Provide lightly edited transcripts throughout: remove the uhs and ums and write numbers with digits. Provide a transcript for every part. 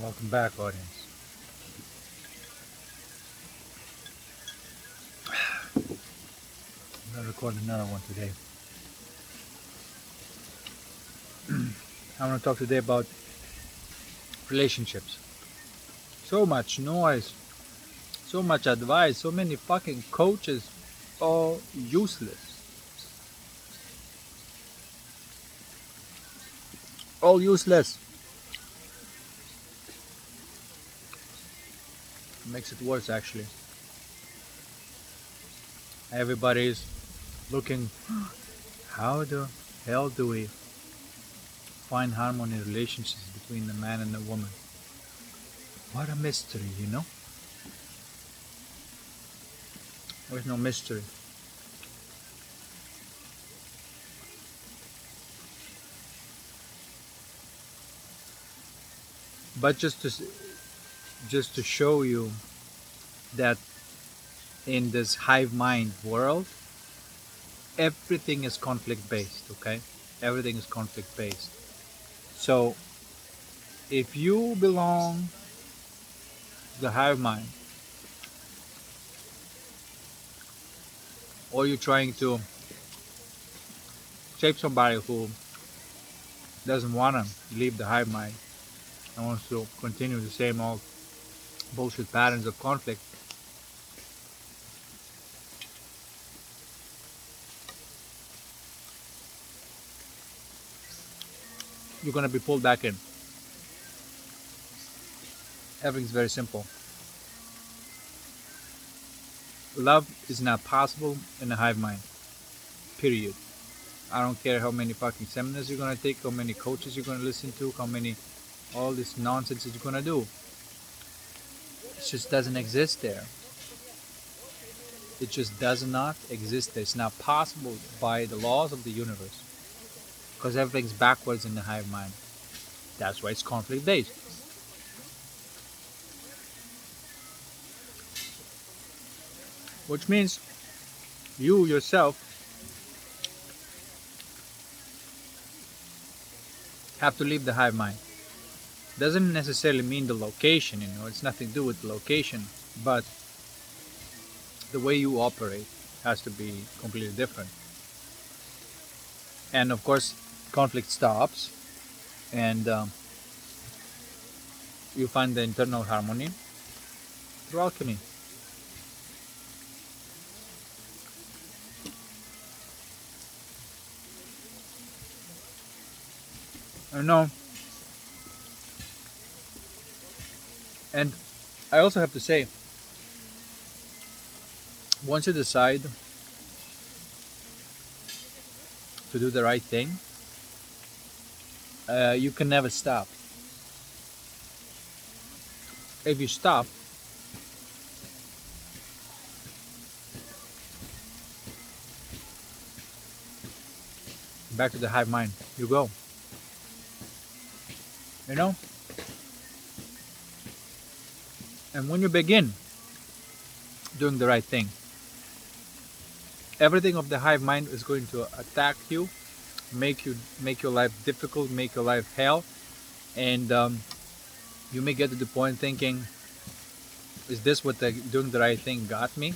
Welcome back, audience. I'm gonna record another one today. I want to talk today about relationships. So much noise, so much advice, so many fucking coaches, all useless. All useless. Makes it worse, actually. Everybody's looking, how the hell do we find harmony in relationships between the man and the woman? What a mystery, you know? There's no mystery. But just to show you that in this hive mind world, everything is conflict based. Okay, everything is conflict based. So if you belong to the hive mind, or you're trying to shape somebody who doesn't want to leave the hive mind and wants to continue the same old bullshit patterns of conflict, you're going to be pulled back in. Everything's very simple. Love is not possible in a hive mind, period. I don't care how many fucking seminars you're gonna take, how many coaches you're gonna listen to, how many all this nonsense that you're gonna do. It just doesn't exist there. It just does not exist there. It's not possible by the laws of the universe. Because everything's backwards in the hive mind. That's why it's conflict based. Which means you yourself have to leave the hive mind. Doesn't necessarily mean the location, it's nothing to do with the location, but the way you operate has to be completely different. And of course, conflict stops, and you find the internal harmony through alchemy. I know. And I also have to say, once you decide to do the right thing, you can never stop. If you stop, back to the hive mind you go. You know? And when you begin doing the right thing, everything of the hive mind is going to attack you, make your life difficult, make your life hell, and you may get to the point thinking, is this what doing the right thing got me?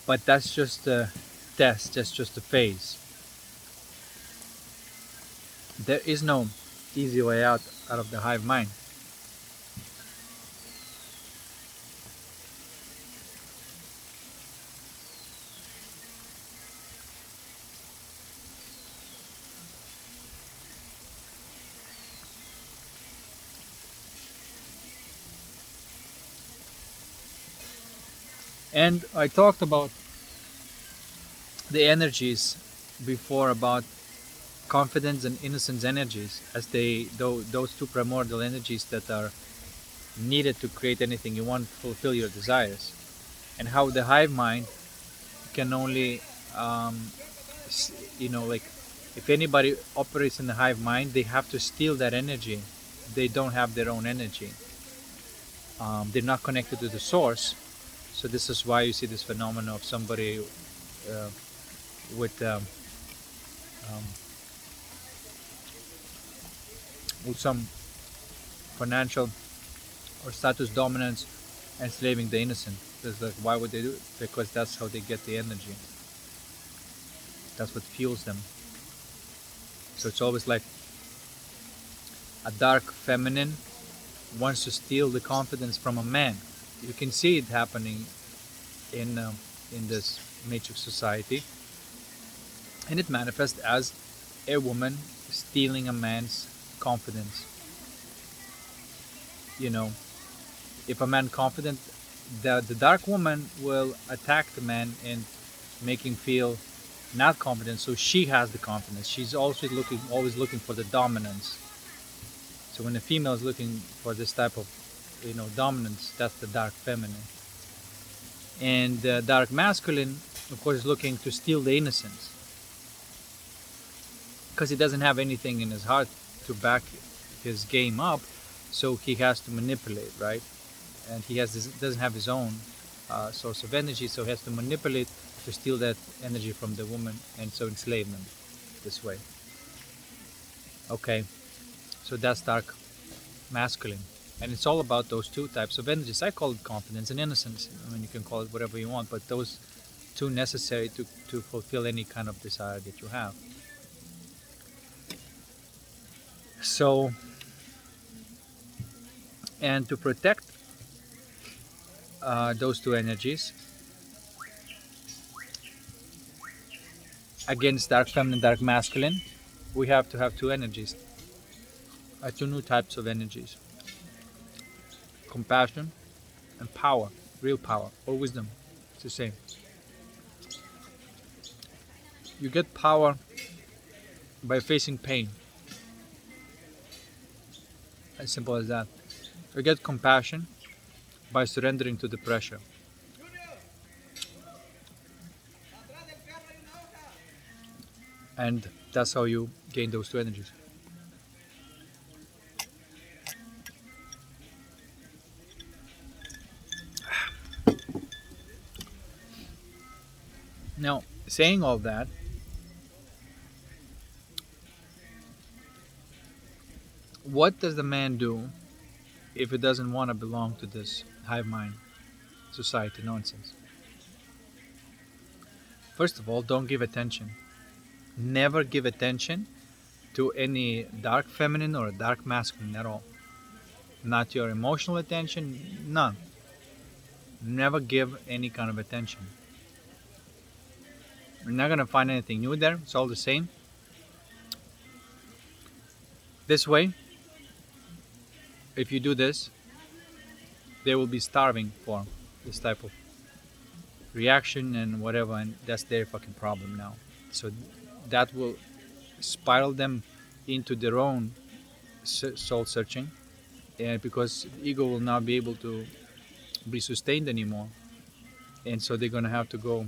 But that's just a test, that's just a phase. There is no easy way out of the hive mind. And I talked about the energies before, about confidence and innocence energies, as those two primordial energies that are needed to create anything you want, fulfill your desires, and how the hive mind can only like, if anybody operates in the hive mind, they have to steal that energy. They don't have their own energy. They're not connected to the source. So this is why you see this phenomenon of somebody uh, with um, with some financial or status dominance, enslaving the innocent. It's like, why would they do it? Because that's how they get the energy. That's what fuels them. So it's always like a dark feminine wants to steal the confidence from a man. You can see it happening in this matrix society, and it manifests as a woman stealing a man's confidence. You know, if a man confident, the dark woman will attack the man and make him feel not confident. So she has the confidence. She's also always looking for the dominance. So when a female is looking for this type of, dominance, that's the dark feminine. And the dark masculine, of course, is looking to steal the innocence, because he doesn't have anything in his heart to back his game up, so he has to manipulate, right? And doesn't have his own source of energy, so he has to manipulate to steal that energy from the woman, and so enslave them this way. Okay, so that's dark masculine, and it's all about those two types of energies. I call it confidence and innocence. I mean, you can call it whatever you want, but those two necessary to fulfill any kind of desire that you have. So, and to protect those two energies against dark feminine, dark masculine, we have to have two energies, two new types of energies: compassion and power, real power or wisdom. It's the same. You get power by facing pain, as simple as that. You get compassion by surrendering to the pressure. And that's how you gain those two energies. Now, saying all that, what does the man do if he doesn't want to belong to this hive mind society nonsense? First of all, don't give attention. Never give attention to any dark feminine or dark masculine at all. Not your emotional attention, none. Never give any kind of attention. You're not going to find anything new there. It's all the same. This way, if you do this, they will be starving for this type of reaction and whatever, and that's their fucking problem now. So that will spiral them into their own soul searching, and because ego will not be able to be sustained anymore, and so they're going to have to go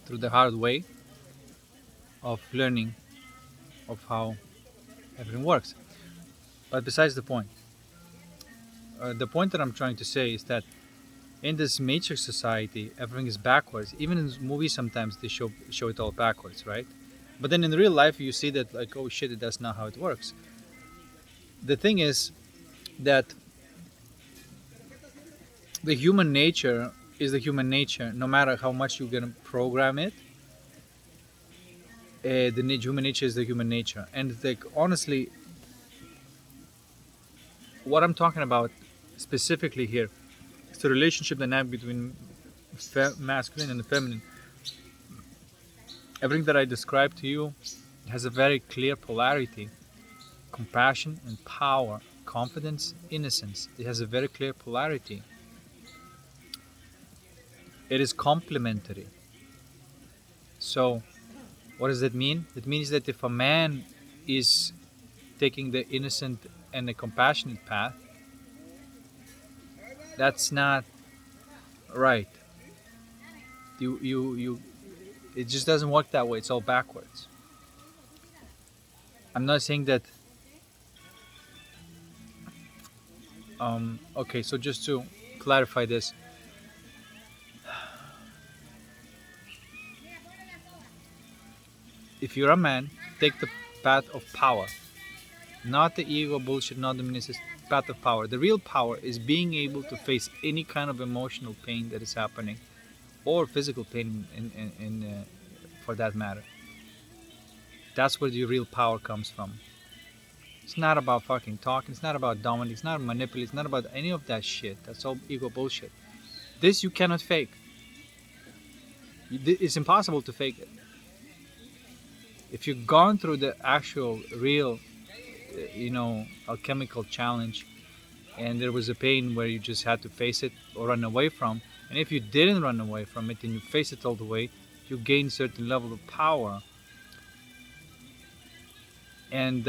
through the hard way of learning of how everything works. But besides the point, the point that I'm trying to say is that in this matrix society, everything is backwards. Even in movies, sometimes they show it all backwards, right? But then in real life, you see that, like, oh shit, that's not how it works. The thing is that the human nature is the human nature, no matter how much you're gonna program it. The human nature is the human nature, and like honestly, what I'm talking about specifically here is the relationship dynamic between masculine and the feminine. Everything that I described to you has a very clear polarity: compassion and power, confidence, innocence. It has a very clear polarity. It is complementary. So, what does that mean? It means that if a man is taking the innocent and the compassionate path, that's not right. It just doesn't work that way. It's all backwards. I'm not saying that. Okay, so just to clarify this, if you're a man, take the path of power, not the ego bullshit, not the path of power. The real power is being able to face any kind of emotional pain that is happening, or physical pain, for that matter. That's where the real power comes from. It's not about fucking talking. It's not about dominating. It's not manipulating. It's not about any of that shit. That's all ego bullshit. This you cannot fake. It's impossible to fake it. If you've gone through the actual, real, alchemical challenge, and there was a pain where you just had to face it or run away from, and if you didn't run away from it and you face it all the way, you gain certain level of power, and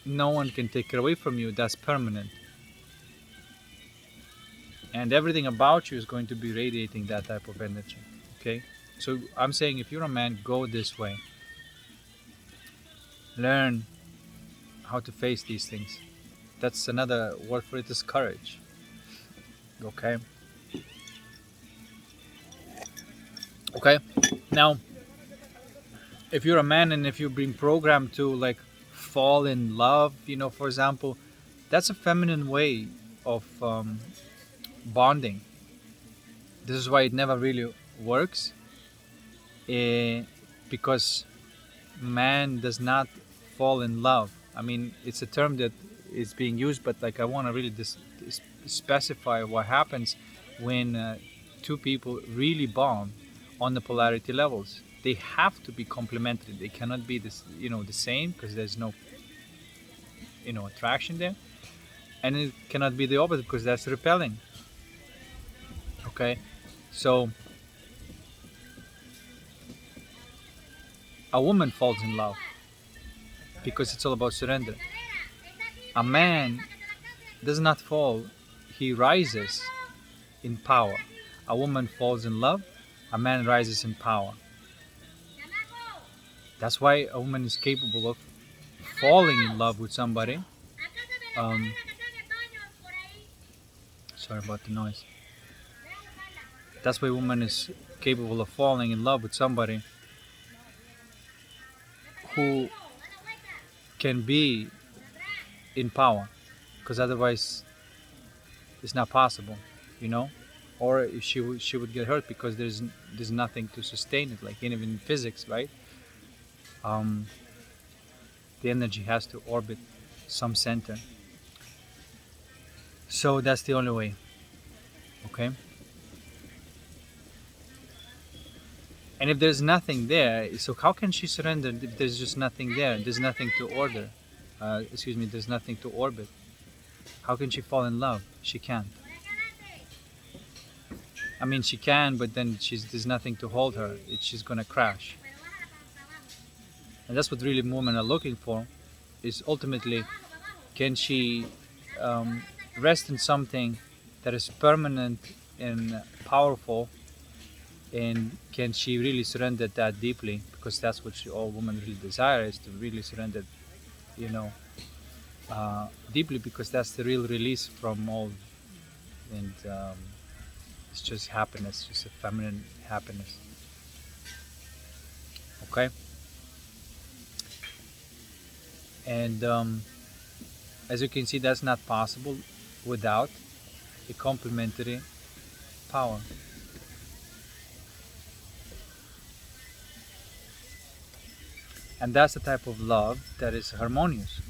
no one can take it away from you. That's permanent, and everything about you is going to be radiating that type of energy. Okay, so I'm saying, if you're a man, go this way. Learn how to face these things. That's another word for it, is courage. Okay. Now, if you're a man and if you've been programmed to like fall in love, for example, that's a feminine way of bonding. This is why it never really works, because man does not fall in love. I mean, it's a term that is being used, but like I want to really specify what happens when two people really bond on the polarity levels. They have to be complementary. They cannot be the same, because there's no attraction there, and it cannot be the opposite, because that's repelling. Okay, so a woman falls in love because it's all about surrender. A man does not fall, he rises in power. A woman falls in love, a man rises in power. That's why a woman is capable of falling in love with somebody. Sorry about the noise. That's why a woman is capable of falling in love with somebody who can be in power, because otherwise it's not possible, or if she would get hurt, because there's nothing to sustain it, like even in physics, right? The energy has to orbit some center, so that's the only way. Okay, and if there's nothing there, so how can she surrender if there's just nothing there? There's nothing to order. There's nothing to orbit. How can she fall in love? She can't. I mean, she can, but then there's nothing to hold her. She's gonna crash. And that's what really women are looking for, is ultimately, can she rest in something that is permanent and powerful, and can she really surrender that deeply? Because that's what all women really desire, is to really surrender, deeply, because that's the real release from all, and it's just happiness, just a feminine happiness. Okay, and as you can see, that's not possible without a complementary power. And that's the type of love that is harmonious.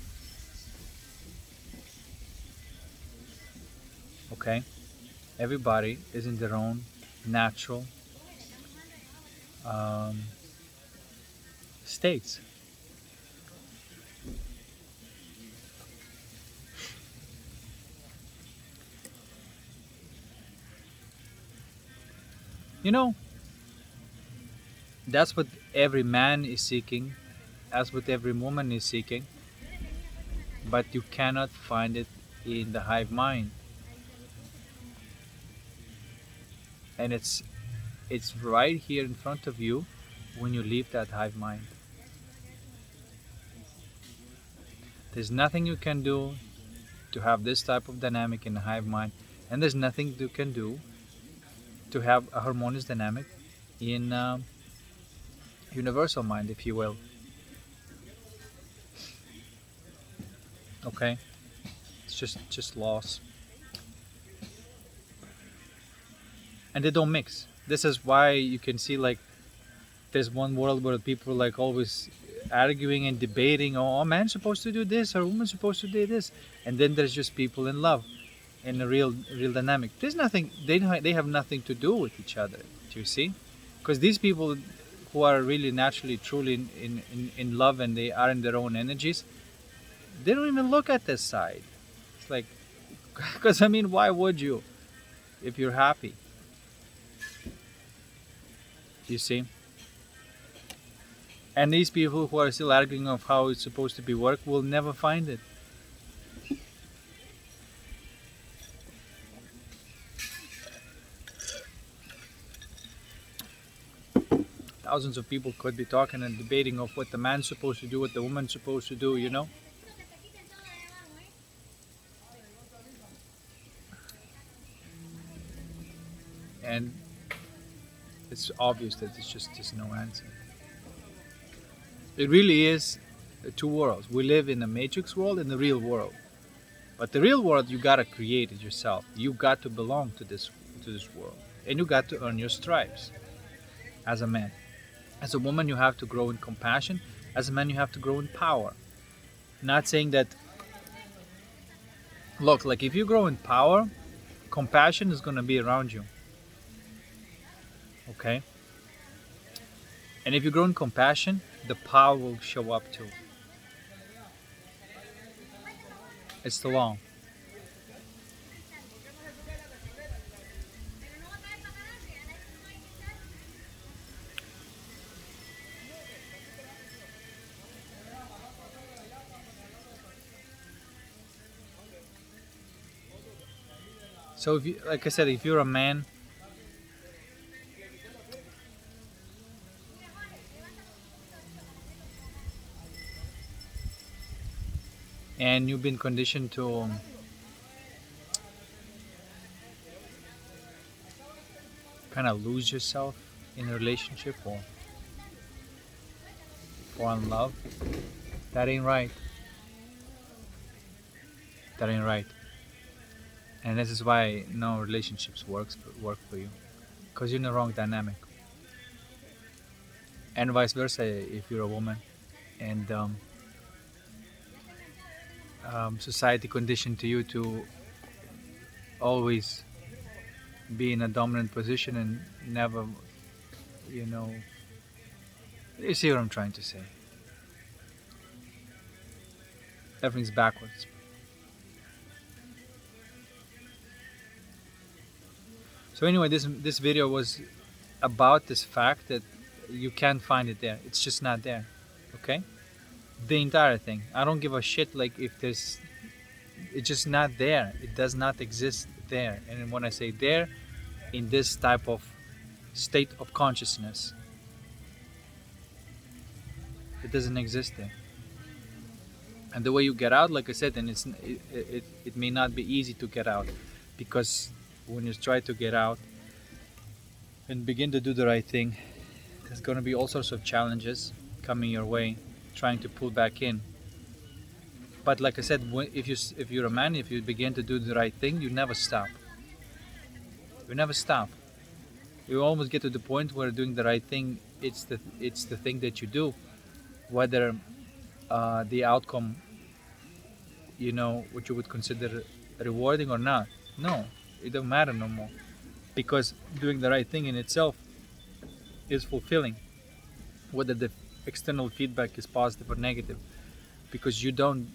Okay, everybody is in their own natural states. That's what every man is seeking, that's what every woman is seeking, but you cannot find it in the hive mind. And it's right here in front of you when you leave that hive mind. There's nothing you can do to have this type of dynamic in the hive mind, and there's nothing you can do to have a harmonious dynamic in universal mind, if you will. Okay, It's just laws, and they don't mix. This is why you can see like there's one world where people like always arguing and debating. Oh, a man's supposed to do this, or a woman's supposed to do this, and then there's just people in love, in a real dynamic. There's nothing. They have nothing to do with each other. Do you see? Because these people who are really naturally, truly in love, and they are in their own energies, they don't even look at this side. It's like, because I mean, why would you if you're happy? You see? And these people who are still arguing of how it's supposed to be work will never find it. Thousands of people could be talking and debating of what the man's supposed to do, what the woman's supposed to do, you know? And it's obvious that it's just there's no answer. It really is two worlds. We live in a matrix world and the real world. But the real world, you gotta create it yourself. You got to belong to this world, and you got to earn your stripes. As a man, as a woman, you have to grow in compassion. As a man, you have to grow in power. Not saying that. Look, like if you grow in power, compassion is gonna be around you. Okay. And if you grow in compassion, the power will show up too. It's the law. So if you, like I said, if you're a man, and you've been conditioned to kind of lose yourself in a relationship or fall in love, that ain't right. That ain't right. And this is why no relationships work for you, because you're in the wrong dynamic. And vice versa, if you're a woman, and society conditioned to you to always be in a dominant position and never, you know, you see what I'm trying to say. Everything's backwards. So anyway, this video was about this fact that you can't find it there. It's just not there. Okay? The entire thing. I don't give a shit like if there's, it's just not there. It does not exist there. And when I say there, in this type of state of consciousness, it doesn't exist there. And the way you get out, like I said, and it may not be easy to get out, because when you try to get out and begin to do the right thing, there's going to be all sorts of challenges coming your way, trying to pull back in. But like I said, if you're a man, if you begin to do the right thing, you never stop. You never stop. You almost get to the point where doing the right thing, it's the thing that you do, whether the outcome, you know, what you would consider rewarding or not. No, it don't matter no more, because doing the right thing in itself is fulfilling, whether the external feedback is positive or negative, because you don't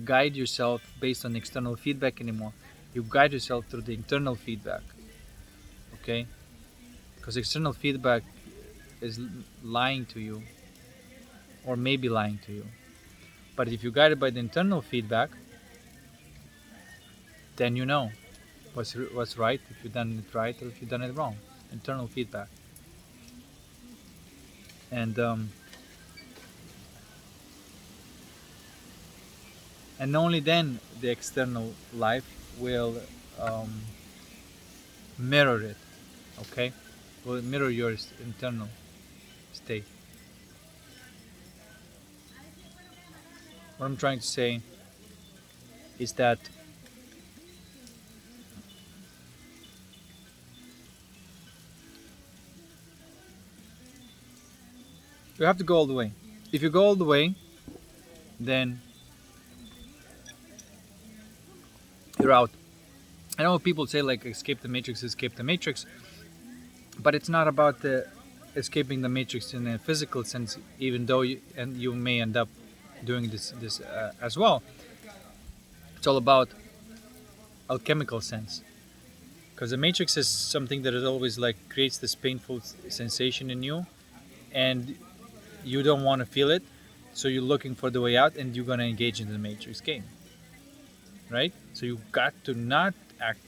guide yourself based on external feedback anymore. You guide yourself through the internal feedback. Okay, because external feedback is lying to you, or maybe lying to you. But if you're guided by the internal feedback, then you know what's right, if you've done it right or if you've done it wrong. Internal feedback. And only then the external life will mirror it. Okay, will mirror your internal state. What I'm trying to say is that you have to go all the way. If you go all the way, then you're out. I know people say like escape the matrix, but it's not about the escaping the matrix in a physical sense. Even though you may end up doing this as well. It's all about alchemical sense, because the matrix is something that is always like creates this painful sensation in you, and you don't want to feel it, so you're looking for the way out, and you're gonna engage in the matrix game, right? So you got to not act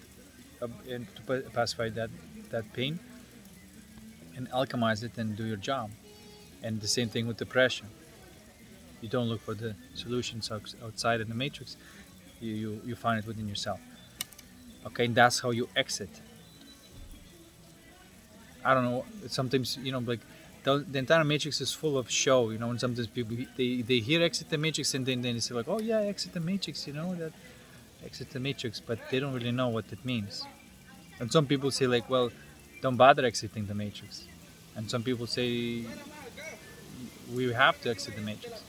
and to pacify that pain and alchemize it and do your job. And the same thing with depression. You don't look for the solutions outside in the matrix. You find it within yourself. Okay, and that's how you exit. I don't know. Sometimes like the entire matrix is full of show. And sometimes people they hear exit the matrix, and then they say like, oh yeah, exit the matrix. That exit the matrix, but they don't really know what it means. And some people say like, well, don't bother exiting the matrix. And some people say we have to exit the matrix.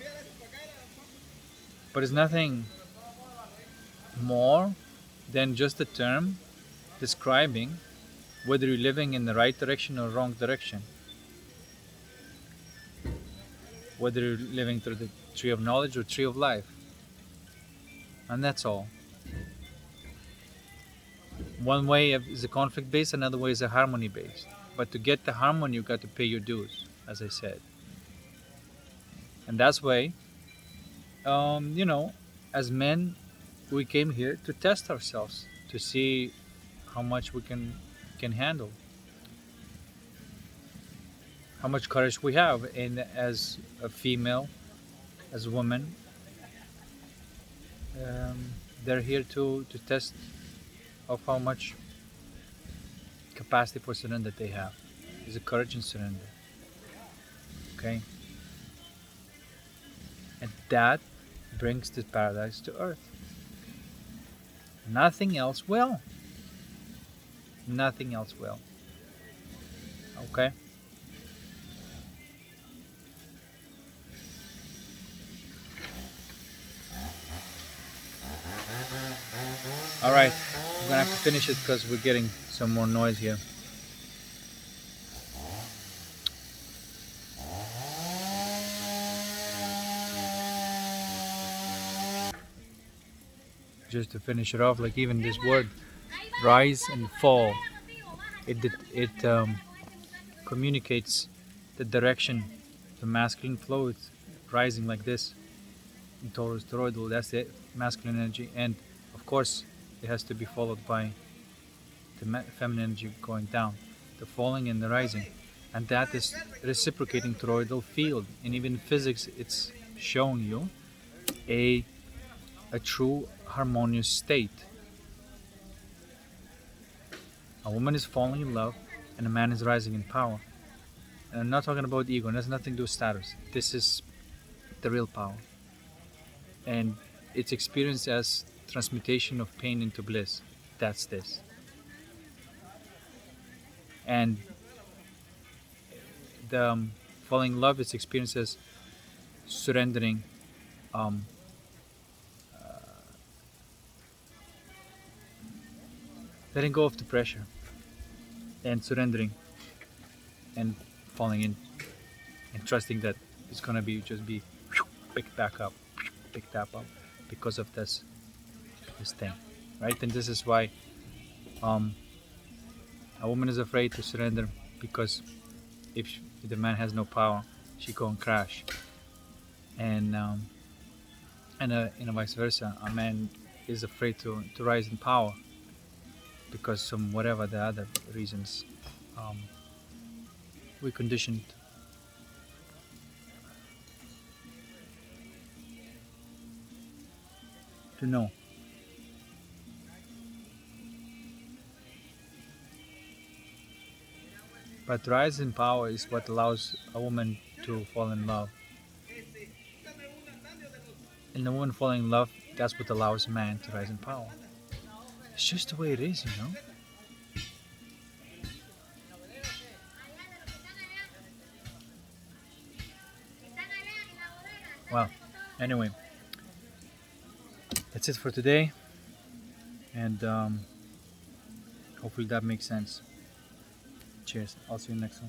But it's nothing more than just a term describing whether you're living in the right direction or wrong direction. Whether you're living through the tree of knowledge or tree of life. And that's all. One way is a conflict based, another way is a harmony based. But to get the harmony, you got to pay your dues, as I said. And that's why, as men, we came here to test ourselves, to see how much we can handle, how much courage we have. And as a female, as a woman, they're here to test of how much capacity for surrender they have. Is a courage and surrender. Okay? And that brings the paradise to earth. Nothing else will. Nothing else will. Okay? Alright, I'm gonna have to finish it because we're getting some more noise here. Just to finish it off, like even this word rise and fall, it communicates the direction, the masculine flow. It's rising like this in Taurus toroidal, that's the masculine energy, and of course it has to be followed by the feminine energy going down, the falling and the rising, and that is reciprocating toroidal field. And even in physics, it's showing you a true harmonious state. A woman is falling in love and a man is rising in power. And I'm not talking about ego, and that's nothing to do with status. This is the real power. And it's experienced as transmutation of pain into bliss. That's this. And the falling in love is experienced as surrendering, letting go of the pressure and surrendering and falling in and trusting that it's gonna be picked back up because of this thing, right? And this is why a woman is afraid to surrender, because if the man has no power, she go and crash. And vice versa, a man is afraid to rise in power because some whatever the other reasons, we conditioned to know. But rise in power is what allows a woman to fall in love. And the woman falling in love That's what allows man to rise in power. It's just the way it is, you know? Well, anyway, that's it for today. And hopefully that makes sense. Cheers. I'll see you next one.